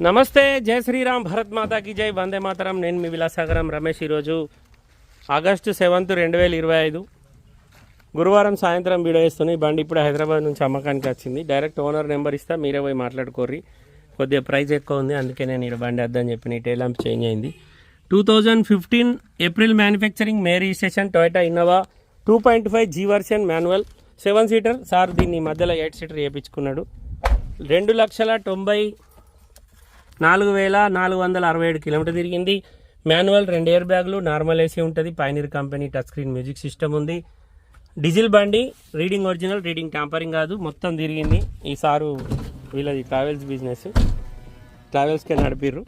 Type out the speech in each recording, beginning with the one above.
నమస్తే, జై శ్రీరామ్, భరత్ మాతాకి జై, వందే మాతరం. నేను మీ విలాసాగరం రమేష్. ఈరోజు ఆగస్టు 7, 2025 గురువారం సాయంత్రం వీడియో ఇస్తుంది. బండి ఇప్పుడు హైదరాబాద్ నుంచి అమ్మకానికి వచ్చింది. డైరెక్ట్ ఓనర్ నెంబర్ ఇస్తా, మీరే పోయి మాట్లాడుకోర్రి. కొద్దిగా ప్రైస్ ఎక్కువ ఉంది, అందుకే నేను ఇక్కడ బండి వద్దని చెప్పి టైల్ ల్యాంప్ చేంజ్ అయింది. 2015 ఏప్రిల్ మ్యానుఫ్యాక్చరింగ్, మే registration, Toyota Innova 2.5 G version manual 7 seater. Sir దీన్ని మధ్యలో 8 సీటర్ చేయించుకున్నాడు. 2,94,467 కిలోమీటర్ తిరిగింది. మాన్యువల్, 2 ఎయిర్ బ్యాగులు, నార్మల్ ఏసీ ఉంటుంది. Pioneer company touch screen music system ఉంది. డీజిల్ బండి, రీడింగ్ ఒరిజినల్, రీడింగ్ ట్యాంపరింగ్ కాదు, మొత్తం తిరిగింది. ఈ సారు వీళ్ళది ట్రావెల్స్ బిజినెస్, ట్రావెల్స్కే నడిపిర్రు.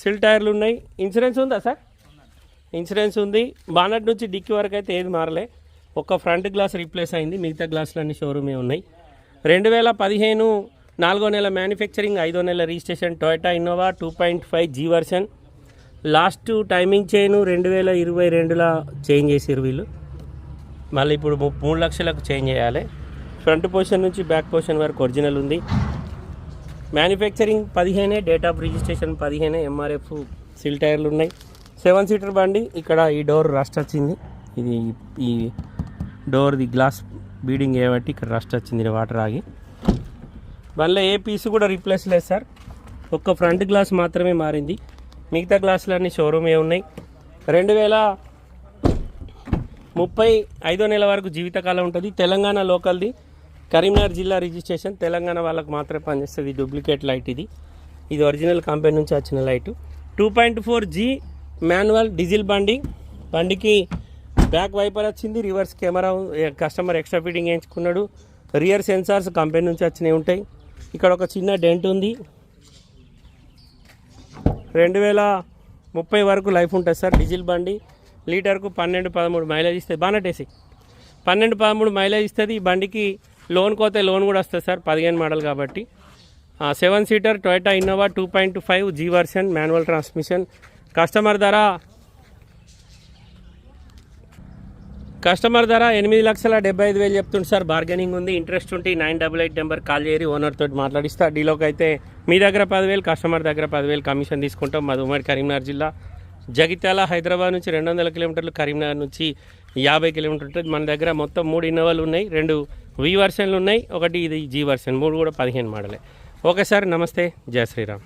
సిల్ టైర్లు ఉన్నాయి. ఇన్సూరెన్స్ ఉందా సార్? ఇన్సూరెన్స్ ఉంది. బానట్ నుంచి డిక్కీ వరకు అయితే ఏది మారలే. ఒక ఫ్రంట్ గ్లాస్ రీప్లేస్ అయింది, మిగతా గ్లాసులన్నీ షోరూమే ఉన్నాయి. 2015 4వ నెల మ్యానుఫ్యాక్చరింగ్, 5వ నెల registration, Toyota Innova 2.5 G version. Last timing chain 2022లో చేంజ్ చేసారు వీళ్ళు. మళ్ళీ ఇప్పుడు 3 లక్షలకు చేంజ్ చేయాలి. ఫ్రంట్ పొజిషన్ నుంచి బ్యాక్ పొజిషన్ వరకు ఒరిజినల్ ఉంది. Manufacturing 15, date of registration 15, MRF సిల్ టైర్లు ఉన్నాయి. 7 సీటర్ బండి. ఇక్కడ ఈ డోర్ రస్ట్ వచ్చింది. ఇది ఈ డోర్ది గ్లాస్ బీడింగ్ చేయబట్టి ఇక్కడ రస్ట్ వచ్చింది, వాటర్ ఆగి. బండిలో ఏ పీస్ కూడా రీప్లేస్ లేదు సార్. ఒక్క ఫ్రంట్ గ్లాస్ మాత్రమే మారింది, మిగతా గ్లాసులన్నీ షోరూమే ఉన్నాయి. 2030 5వ నెల వరకు జీవితకాలం ఉంటుంది. తెలంగాణ లోకల్ది, కరీంనగర్ జిల్లా రిజిస్ట్రేషన్. తెలంగాణ వాళ్ళకు మాత్రమే పనిచేస్తుంది. డూప్లికేట్ లైట్ ఇది ఒరిజినల్ కంపెనీ నుంచి వచ్చిన లైట్. 2.4 G మాన్యువల్ డీజిల్ బండి. బండికి బ్యాక్ వైపర్ వచ్చింది, reverse camera customer extra fitting వేయించుకున్నాడు. రియర్ సెన్సార్స్ కంపెనీ నుంచి వచ్చినవి ఉంటాయి. ఇక్కడ ఒక చిన్న డెంట్ ఉంది. 2030 వరకు లైఫ్ ఉంటుంది సార్. డీజిల్ బండి, లీటర్కు 12-13 మైలేజ్ ఇస్తుంది. బానటేసి 12-13 మైలేజ్ ఇస్తుంది. ఈ బండికి లోన్ కోతే లోన్ కూడా వస్తుంది సార్, 15 మోడల్ కాబట్టి. 7 seater Toyota Innova 2.5 G version, manual transmission. Customer ధర 8,75,000 చెప్తుంది సార్. బార్గెనింగ్ ఉంది. ఇంట్రెస్ట్ ఉంటే 988 నెంబర్ కాల్ చేయరి, ఓనర్ తోటి మాట్లాడిస్తా. డీలోకి అయితే మీ దగ్గర 10,000, కస్టమర్ దగ్గర 10,000 కమిషన్ తీసుకుంటాం. మాది ఉమ్మడి కరీంనగర్ జిల్లా, జగిత్యాల. హైదరాబాద్ నుంచి 200 కిలోమీటర్లు, కరీంనగర్ నుంచి 50 కిలోమీటర్లు ఉంటుంది. మన దగ్గర మొత్తం 3 ఇన్నోవాలు ఉన్నాయి, 2 V వర్షన్లు ఉన్నాయి, ఒకటి ఇది G వర్షన్. 3 కూడా 15 మోడలే. ఓకే సార్, నమస్తే, జై శ్రీరామ్.